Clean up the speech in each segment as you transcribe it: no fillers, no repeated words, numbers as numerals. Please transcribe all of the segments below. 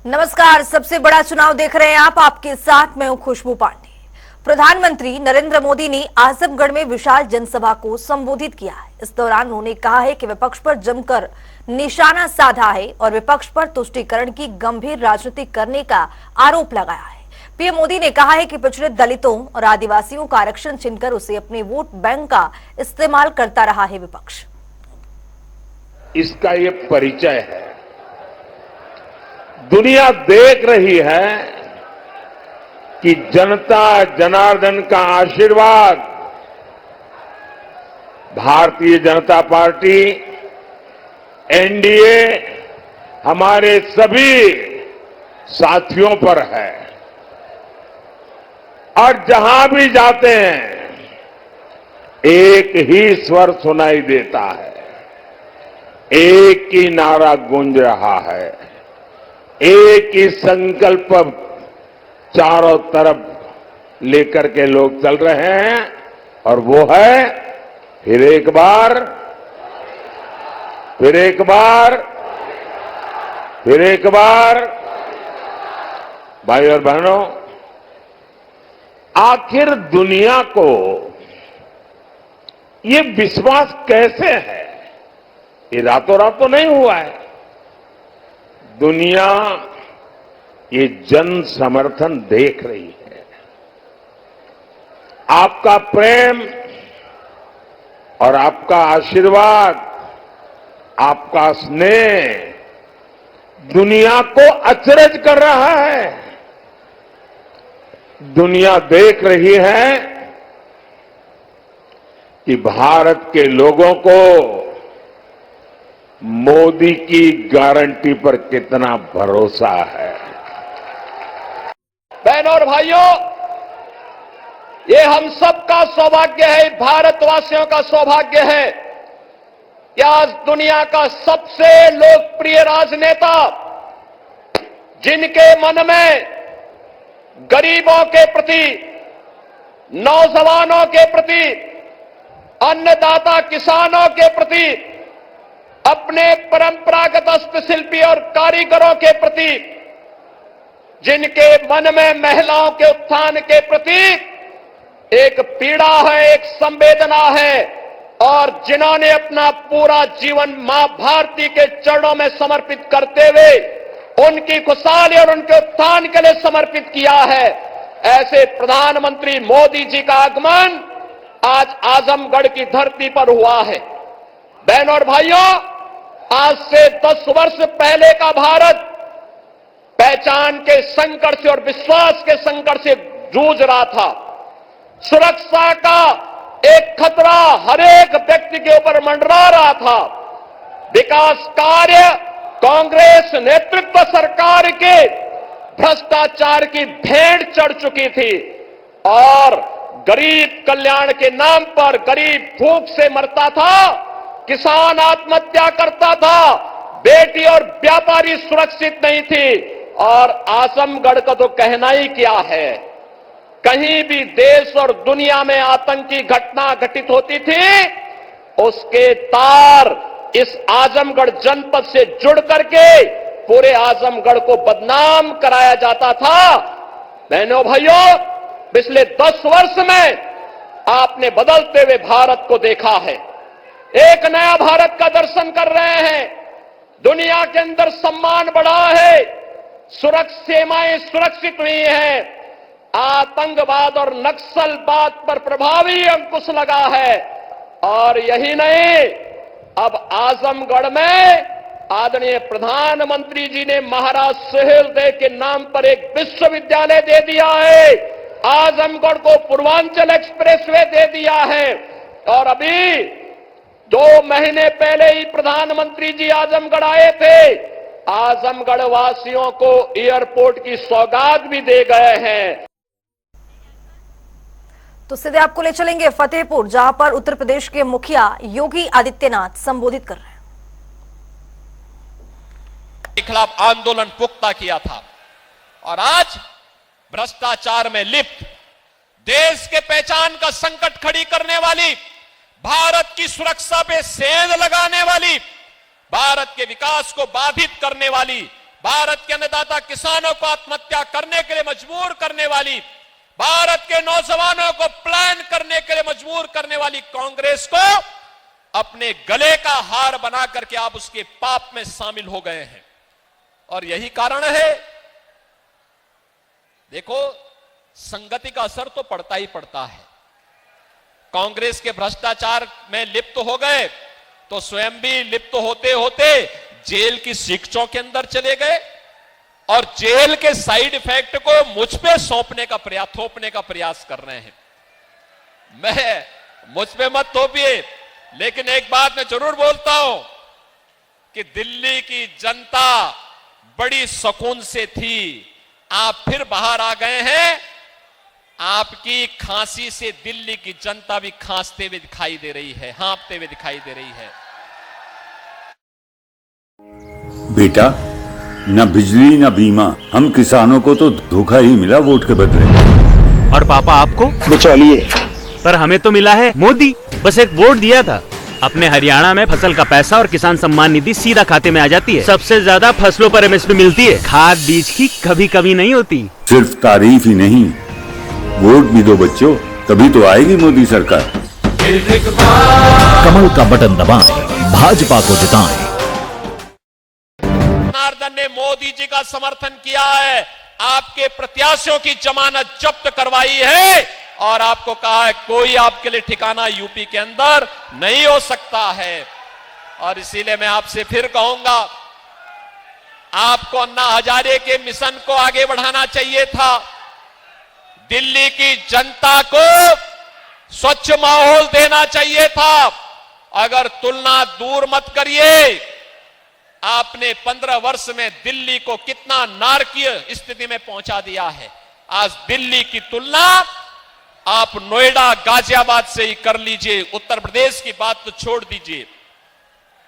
नमस्कार। सबसे बड़ा चुनाव देख रहे हैं आप, आपके साथ मैं हूं खुशबू पांडे। प्रधानमंत्री नरेंद्र मोदी ने आजमगढ़ में विशाल जनसभा को संबोधित किया है। इस दौरान उन्होंने कहा है कि विपक्ष पर जमकर निशाना साधा है और विपक्ष पर तुष्टीकरण की गंभीर राजनीति करने का आरोप लगाया है। पीएम मोदी ने कहा है कि पिछड़े दलितों और आदिवासियों का आरक्षण छीनकर उसे अपने वोट बैंक का इस्तेमाल करता रहा है विपक्ष। इसका ये परिचय है। दुनिया देख रही है कि जनता जनार्दन का आशीर्वाद भारतीय जनता पार्टी, एनडीए, हमारे सभी साथियों पर है। और जहां भी जाते हैं एक ही स्वर सुनाई देता है, एक ही नारा गूंज रहा है, एक ही संकल्प चारों तरफ लेकर के लोग चल रहे हैं और वो है फिर एक बार, फिर एक बार, फिर एक बार। भाई और बहनों, आखिर दुनिया को ये विश्वास कैसे है? ये रातों रात तो नहीं हुआ है। दुनिया ये जन समर्थन देख रही है। आपका प्रेम और आपका आशीर्वाद, आपका स्नेह दुनिया को अचरज कर रहा है। दुनिया देख रही है कि भारत के लोगों को मोदी की गारंटी पर कितना भरोसा है। बहनों और भाइयों, ये हम सबका सौभाग्य है, भारतवासियों का सौभाग्य है कि आज दुनिया का सबसे लोकप्रिय राजनेता, जिनके मन में गरीबों के प्रति, नौजवानों के प्रति, अन्नदाता किसानों के प्रति, अपने परंपरागत हस्तशिल्पी और कारीगरों के प्रति, जिनके मन में महिलाओं के उत्थान के प्रति एक पीड़ा है, एक संवेदना है, और जिन्होंने अपना पूरा जीवन मां भारती के चरणों में समर्पित करते हुए उनकी खुशहाली और उनके उत्थान के लिए समर्पित किया है, ऐसे प्रधानमंत्री मोदी जी का आगमन आज आजमगढ़ की धरती पर हुआ है। बहनों और भाइयों, आज से 10 वर्ष पहले का भारत पहचान के संकट से और विश्वास के संकट से जूझ रहा था। सुरक्षा का एक खतरा हर एक व्यक्ति के ऊपर मंडरा रहा था। विकास कार्य कांग्रेस नेतृत्व सरकार के भ्रष्टाचार की भेंट चढ़ चुकी थी और गरीब कल्याण के नाम पर गरीब भूख से मरता था, किसान आत्महत्या करता था, बेटी और व्यापारी सुरक्षित नहीं थी। और आजमगढ़ का तो कहना ही क्या है। कहीं भी देश और दुनिया में आतंकी घटना घटित होती थी, उसके तार इस आजमगढ़ जनपद से जुड़ करके पूरे आजमगढ़ को बदनाम कराया जाता था। बहनों भाइयों, पिछले 10 वर्ष में आपने बदलते हुए भारत को देखा है। एक नया भारत का दर्शन कर रहे हैं। दुनिया के अंदर सम्मान बढ़ा है, सुरक्षा सीमाएं सुरक्षित हुई हैं, आतंकवाद और नक्सलवाद पर प्रभावी अंकुश लगा है। और यही नहीं, अब आजमगढ़ में आदरणीय प्रधानमंत्री जी ने महाराज सुहेलदेव के नाम पर एक विश्वविद्यालय दे दिया है। आजमगढ़ को पूर्वांचल एक्सप्रेसवे दे दिया है। और अभी 2 महीने पहले ही प्रधानमंत्री जी आजमगढ़ आए थे। आजमगढ़ वासियों को एयरपोर्ट की सौगात भी दे गए हैं। तो सीधे आपको ले चलेंगे फतेहपुर, जहां पर उत्तर प्रदेश के मुखिया योगी आदित्यनाथ संबोधित कर रहे हैं। के खिलाफ आंदोलन पुख्ता किया था और आज भ्रष्टाचार में लिप्त, देश के पहचान का संकट खड़ी करने वाली, भारत की सुरक्षा पे सेंध लगाने वाली, भारत के विकास को बाधित करने वाली, भारत के अन्नदाता किसानों को आत्महत्या करने के लिए मजबूर करने वाली, भारत के नौजवानों को प्लान करने के लिए मजबूर करने वाली कांग्रेस को अपने गले का हार बना करके आप उसके पाप में शामिल हो गए हैं। और यही कारण है, देखो संगति का असर तो पड़ता ही पड़ता है। कांग्रेस के भ्रष्टाचार में लिप्त हो गए तो स्वयं भी लिप्त होते होते जेल की शिक्षों के अंदर चले गए और जेल के साइड इफेक्ट को मुझ पे सौंपने का प्रयास, थोपने का प्रयास कर रहे हैं। मैं मुझ पे मत थोपिए, लेकिन एक बात मैं जरूर बोलता हूं कि दिल्ली की जनता बड़ी सुकून से थी, आप फिर बाहर आ गए हैं। आपकी खांसी से दिल्ली की जनता भी खांसते हुए दिखाई दे रही है, हाँफते हुए दिखाई दे रही है। बेटा, न बिजली न बीमा, हम किसानों को तो धोखा ही मिला वोट के बदले। और पापा आपको बिचौलिए। पर हमें तो मिला है मोदी, बस एक वोट दिया था। अपने हरियाणा में फसल का पैसा और किसान सम्मान निधि सीधा खाते में आ जाती है। सबसे ज्यादा फसलों पर MSP मिलती है। खाद बीज की कभी कमी नहीं होती। सिर्फ तारीफ ही नहीं, वोट भी दो बच्चों, तभी तो आएगी मोदी सरकार। कमल का बटन दबाएं, भाजपा को जिताएं। जनार्दन ने मोदी जी का समर्थन किया है, आपके प्रत्याशियों की जमानत जब्त करवाई है और आपको कहा है कोई आपके लिए ठिकाना यूपी के अंदर नहीं हो सकता है। और इसीलिए मैं आपसे फिर कहूंगा, आपको अन्ना हजारे के मिशन को आगे बढ़ाना चाहिए था। दिल्ली की जनता को स्वच्छ माहौल देना चाहिए था। अगर तुलना दूर मत करिए, आपने 15 वर्ष में दिल्ली को कितना नारकीय स्थिति में पहुंचा दिया है। आज दिल्ली की तुलना आप नोएडा, गाजियाबाद से ही कर लीजिए, उत्तर प्रदेश की बात तो छोड़ दीजिए,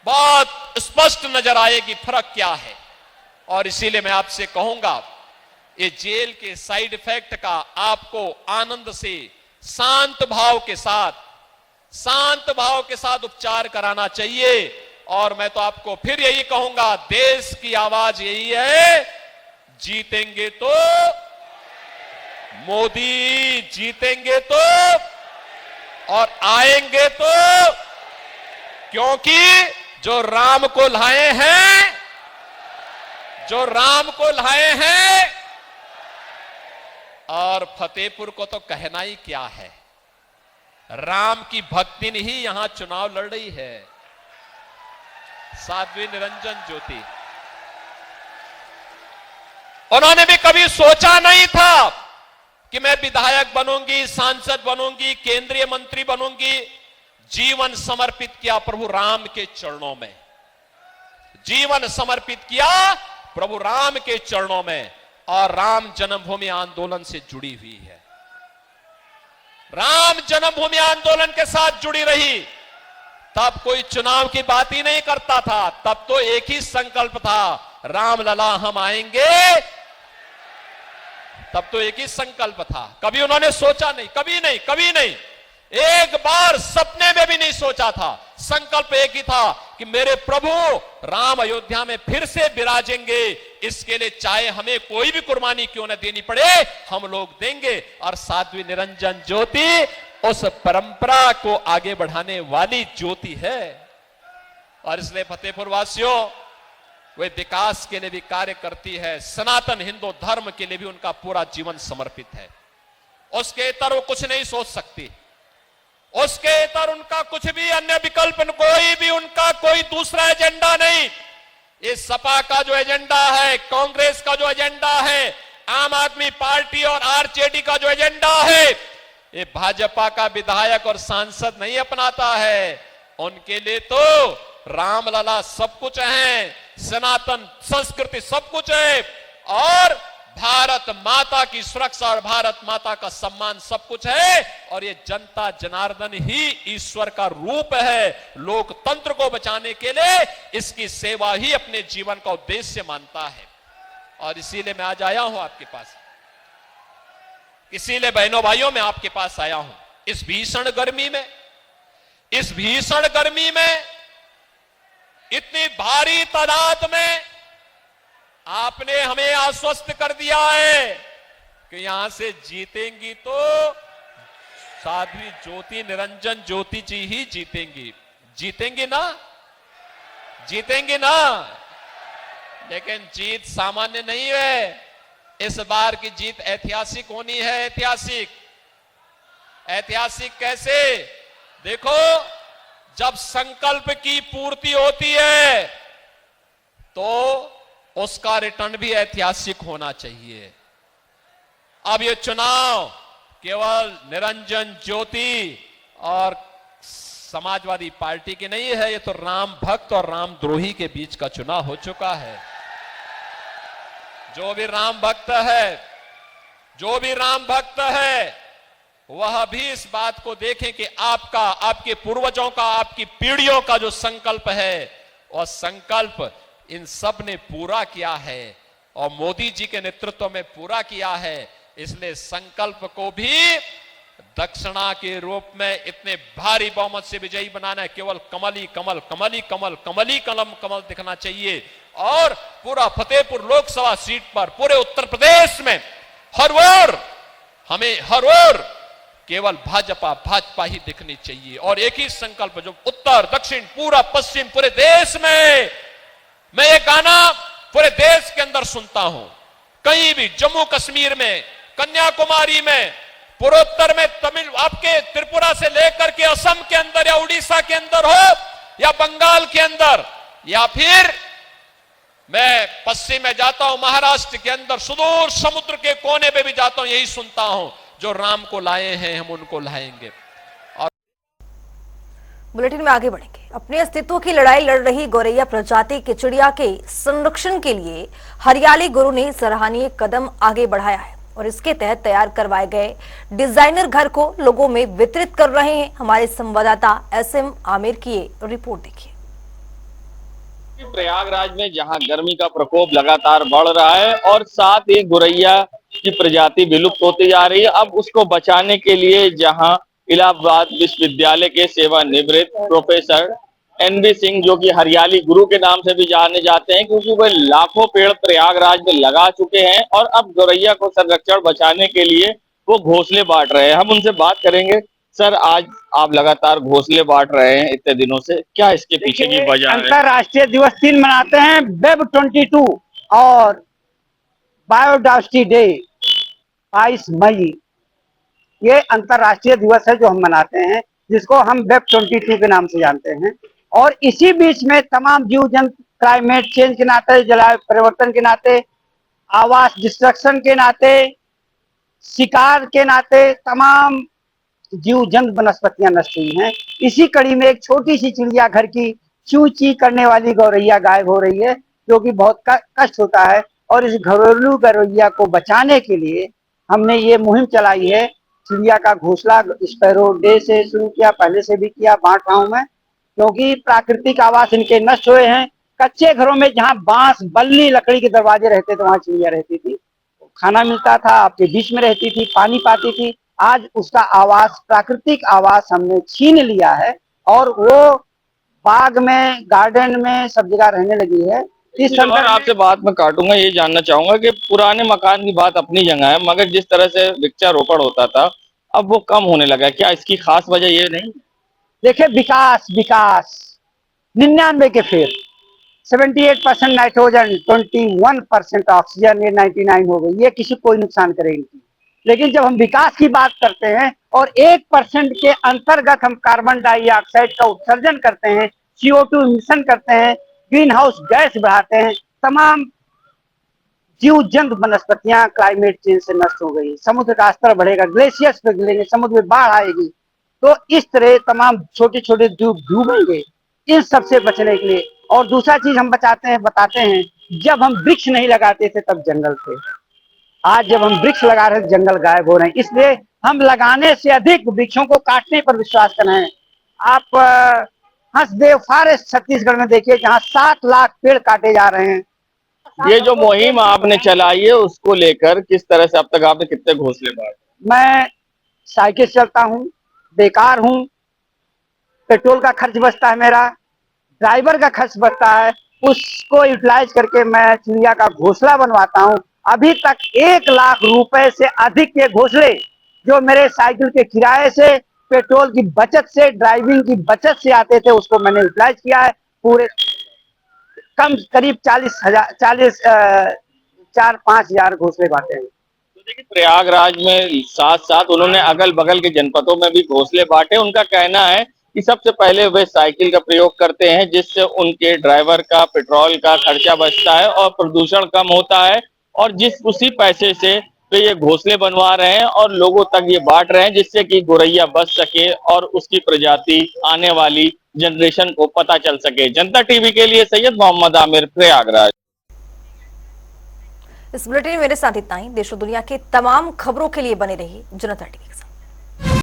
बहुत स्पष्ट नजर आएगी फर्क क्या है। और इसीलिए मैं आपसे कहूंगा, ये जेल के साइड इफेक्ट का आपको आनंद से शांत भाव के साथ उपचार कराना चाहिए। और मैं तो आपको फिर यही कहूंगा, देश की आवाज यही है, जीतेंगे तो मोदी, जीतेंगे तो और आएंगे तो, क्योंकि जो राम को लाए हैं और फतेहपुर को तो कहना ही क्या है, राम की भक्ति ने ही यहां चुनाव लड़ रही है। साध्वी निरंजन ज्योति, उन्होंने भी कभी सोचा नहीं था कि मैं विधायक बनूंगी, सांसद बनूंगी, केंद्रीय मंत्री बनूंगी। जीवन समर्पित किया प्रभु राम के चरणों में, जीवन समर्पित किया प्रभु राम के चरणों में। और राम जन्मभूमि आंदोलन से जुड़ी हुई है, राम जन्मभूमि आंदोलन के साथ जुड़ी रही। तब कोई चुनाव की बात ही नहीं करता था, तब तो एक ही संकल्प था, राम लला हम आएंगे। तब तो एक ही संकल्प था, कभी उन्होंने सोचा नहीं, कभी नहीं, एक बार सपने में भी नहीं सोचा था। संकल्प एक ही था कि मेरे प्रभु राम अयोध्या में फिर से विराजेंगे, इसके लिए चाहे हमें कोई भी कुर्बानी क्यों न देनी पड़े, हम लोग देंगे। और साध्वी निरंजन ज्योति उस परंपरा को आगे बढ़ाने वाली ज्योति है। और इसलिए फतेहपुर वासियों, वे विकास के लिए भी कार्य करती है, सनातन हिंदू धर्म के लिए भी उनका पूरा जीवन समर्पित है। उसके इतर वो कुछ नहीं सोच सकती, उसके इतर उनका कुछ भी अन्य विकल्प, कोई दूसरा एजेंडा नहीं। इस सपा का जो एजेंडा है, कांग्रेस का जो एजेंडा है, आम आदमी पार्टी और आरजेडी का जो एजेंडा है, ये भाजपा का विधायक और सांसद नहीं अपनाता है। उनके लिए तो रामलला सब कुछ है, सनातन संस्कृति सब कुछ है, और भारत माता की सुरक्षा और भारत माता का सम्मान सब कुछ है। और ये जनता जनार्दन ही ईश्वर का रूप है। लोकतंत्र को बचाने के लिए इसकी सेवा ही अपने जीवन का उद्देश्य मानता है। और इसीलिए मैं आज आया हूं आपके पास, इसीलिए बहनों भाइयों मैं आपके पास आया हूं। इस भीषण गर्मी में इतनी भारी तादाद में आपने हमें आश्वस्त कर दिया है कि यहां से जीतेंगी तो साध्वी ज्योति निरंजन ज्योति जी ही जीतेंगी। जीतेंगी ना? जीतेंगी ना? लेकिन जीत सामान्य नहीं है। इस बार की जीत ऐतिहासिक होनी है। ऐतिहासिक। ऐतिहासिक कैसे? देखो, जब संकल्प की पूर्ति होती है तो उसका रिटर्न भी ऐतिहासिक होना चाहिए। अब ये चुनाव केवल निरंजन ज्योति और समाजवादी पार्टी की नहीं है, ये तो राम भक्त और रामद्रोही के बीच का चुनाव हो चुका है। जो भी राम भक्त है, वह भी इस बात को देखें कि आपका, आपके पूर्वजों का, आपकी पीढ़ियों का जो संकल्प है, और संकल्प इन सब ने पूरा किया है और मोदी जी के नेतृत्व में पूरा किया है। इसलिए संकल्प को भी दक्षिणा के रूप में इतने भारी बहुमत से विजयी बनाना है। केवल कमली कमल, कमली कमल, कमली कलम कमल दिखना चाहिए। और पूरा फतेहपुर लोकसभा सीट पर, पूरे उत्तर प्रदेश में हर ओर केवल भाजपा ही दिखनी चाहिए। और एक ही संकल्प, जो उत्तर दक्षिण पूरा पश्चिम पूरे देश में, मैं ये गाना पूरे देश के अंदर सुनता हूं। कहीं भी, जम्मू कश्मीर में, कन्याकुमारी में, पूर्वोत्तर में, तमिल, आपके त्रिपुरा से लेकर के असम के अंदर या उड़ीसा के अंदर हो या बंगाल के अंदर, या फिर मैं पश्चिम में जाता हूं, महाराष्ट्र के अंदर सुदूर समुद्र के कोने पे भी जाता हूं, यही सुनता हूं, जो राम को लाए हैं हम उनको लाएंगे। बुलेटिन में आगे बढ़ेंगे। अपने अस्तित्व की लड़ाई लड़ रही गौरैया प्रजाति की चिड़िया के संरक्षण के लिए हरियाली गुरु ने सराहनीय कदम आगे बढ़ाया है और इसके तहत तैयार करवाए गए डिजाइनर घर को लोगों में वितरित कर रहे हैं। हमारे संवाददाता SM आमिर की रिपोर्ट देखिए। प्रयागराज में जहां गर्मी का प्रकोप लगातार बढ़ रहा है और साथ ही गौरैया की प्रजाति विलुप्त होती जा रही है, अब उसको बचाने के लिए जहां इलाहाबाद विश्वविद्यालय के सेवानिवृत्त प्रोफेसर NB सिंह, जो कि हरियाली गुरु के नाम से भी जाने जाते हैं, क्योंकि वह लाखों पेड़ प्रयागराज में लगा चुके हैं और अब गौरैया को संरक्षण बचाने के लिए वो घोंसले बांट रहे हैं। हम उनसे बात करेंगे। सर, आज आप लगातार घोंसले बांट रहे हैं इतने दिनों से, क्या इसके पीछे की वजह है? अंतरराष्ट्रीय दिवस 3 मनाते हैं, वेब 22 और बायोडायवर्सिटी डे 22 मई, ये अंतरराष्ट्रीय दिवस है जो हम मनाते हैं, जिसको हम वेब 22 के नाम से जानते हैं। और इसी बीच में तमाम जीव जंतु, क्लाइमेट चेंज के नाते, जलवायु परिवर्तन के नाते, आवास डिस्ट्रक्शन के नाते, शिकार के नाते तमाम जीव जंतु वनस्पतियां नष्ट हुई हैं। इसी कड़ी में एक छोटी सी चिड़िया घर की चू ची करने वाली गौरैया गायब हो रही है, जो कि बहुत कष्ट होता है। और इस घरेलू गौरैया को बचाने के लिए हमने ये मुहिम चलाई है। चिड़िया का घोंसला स्पैरो डे से शुरू किया, पहले से भी किया, बांट रहा हूं मैं, क्योंकि प्राकृतिक आवास इनके नष्ट हुए हैं। कच्चे घरों में जहां बांस बल्ली लकड़ी के दरवाजे रहते थे, वहां चिड़िया रहती थी, खाना मिलता था, आपके बीच में रहती थी, पानी पाती थी। आज उसका आवास, प्राकृतिक आवास हमने छीन लिया है और वो बाग में, गार्डन में, सब जगह रहने लगी है। इस संदर्भ आपसे बात मैं काटूंगा, ये जानना चाहूंगा कि पुराने मकान की बात अपनी जगह है, मगर जिस तरह से वृक्षारोपण होता था अब वो कम होने लगा है, क्या इसकी खास वजह ये नहीं? देखिए, विकास 99 के फिर 78% नाइट्रोजन, 21% ऑक्सीजन, ये 99 हो गई, ये किसी कोई नुकसान करेगी। लेकिन जब हम विकास की बात करते हैं और 1% के अंतर्गत हम कार्बन डाइऑक्साइड का उत्सर्जन करते हैं, CO2 इमिशन करते हैं, ग्रीन हाउस गैस बढ़ाते हैं, तमाम जीव जंतु वनस्पतियां क्लाइमेट चेंज से नष्ट हो गई, समुद्र का स्तर बढ़ेगा, ग्लेशियर्स पिघलेंगे, समुद्र में बाढ़ आएगी, तो इस तरह तमाम छोटे छोटे द्वीप डूबेंगे। इन सबसे बचने के लिए, और दूसरा चीज हम बताते हैं, जब हम वृक्ष नहीं लगाते थे तब जंगल थे, आज जब हम वृक्ष लगा रहे हैं जंगल गायब हो रहे हैं। इसलिए हम लगाने से अधिक वृक्षों को काटने पर विश्वास कर रहे हैं। आप हंसदेव फॉरेस्ट छत्तीसगढ़ में देखिए, जहां 7 लाख पेड़ काटे जा रहे हैं। ये जो मुहिम आपने चलाई है, उसको लेकर किस तरह से अब तक आपने कितने घोंसले बांटे? मैं साइकिल चलता हूँ, बेकार हूँ, पेट्रोल का खर्च बचता है, मेरा ड्राइवर का खर्च बचता है, उसको यूटिलाइज करके मैं चिड़िया का घोंसला बनवाता हूँ। अभी तक 1 लाख रुपए से अधिक के घोंसले जो मेरे साइकिल के किराए से, पेट्रोल की बचत से, ड्राइविंग की बचत से आते थे, उसको मैंने यूटिलाइज किया है। पूरे करीब 4-5 हजार घोंसले बांटे हैं। तो देखिए, प्रयागराज में साथ साथ उन्होंने अगल बगल के जनपदों में भी घोंसले बांटे। उनका कहना है कि सबसे पहले वे साइकिल का प्रयोग करते हैं, जिससे उनके ड्राइवर का पेट्रोल का खर्चा बचता है और प्रदूषण कम होता है, और उसी पैसे से वे ये घोंसले बनवा रहे हैं और लोगों तक ये बांट रहे हैं, जिससे कि गोरैया बच सके और उसकी प्रजाति आने वाली जनरेशन को पता चल सके। जनता टीवी के लिए सैयद मोहम्मद आमिर, प्रयागराज। इस बुलेटिन में मेरे साथ इतना ही। देश और दुनिया के तमाम खबरों के लिए बने रहिए जनता टीवी के साथ।